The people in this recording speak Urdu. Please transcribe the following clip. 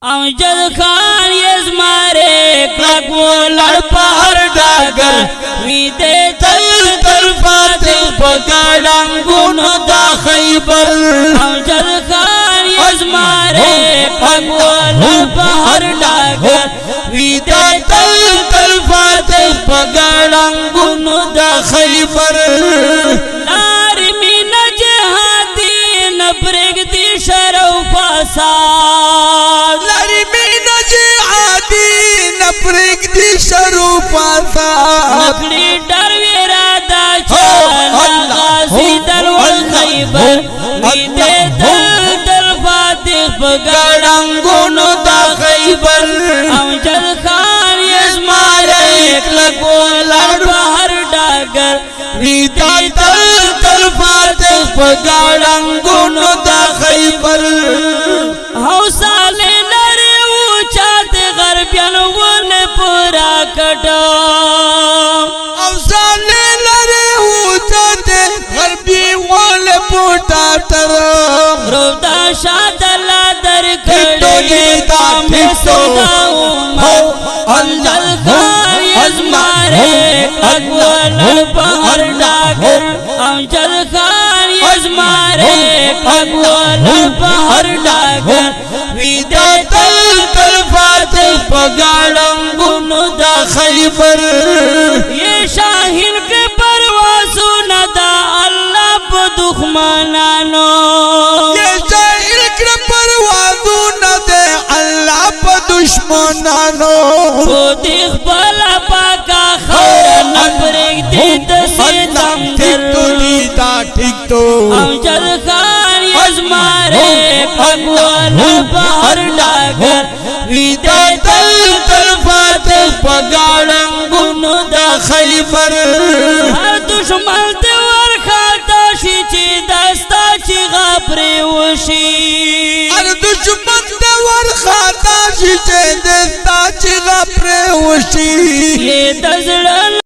امجد خان یزمارے کلک ولڑ پہر ڈاگر ویدے تل تل فاتح پگڑنگون دا خیبر امجد خان یزمارے کلک ولڑ پہر ڈاگر ویدے تل تل فاتح پگڑنگون دا خیبر لاری من جہادی نبرگ دی شرو فاساد لاری من جہادی نبرگ دی شرو فاساد نکڑی ڈر ویرادا چانا غازی دل والخیبر ویدے دل دل فاتح پگڑنگون دا خیبر امجد خان یزمارے کلک ولڑ پہر ڈاگر ویدے دل دل فاتح پگڑنگون دا خیبر حوصال لرے اوچات غربیان ون پورا کٹا حوصال لرے اوچات غربی ون پورا تر رودا شاد اللہ در کھڑے دام سودا امت انجل خان یزمارے کلک ولڑ پہر ڈاگر امجد خان یزمارے کلک ولڑ پہر ڈاگر ویدے تل تل فاتح پگڑنگون دا خیبر یہ شاہین کے پروازو ندا اللہ پا دخمانانو یہ شاہین کے پروازو ندا اللہ پا دشمنانو دیکھ بلا پاکا خور نبرگ دید سے دمدر ٹھیک تو امجد خان یزمارے کلک ولڑ پہر ڈاگر ویدے تل تل فاتح پگڑنگون دا خیبر ہر دشمن تے ورخاتا شی چی دستا چی غابری وشی ہر دشمن تے ورخاتا شی چی دستا چی غابری وشی یہ دزڑن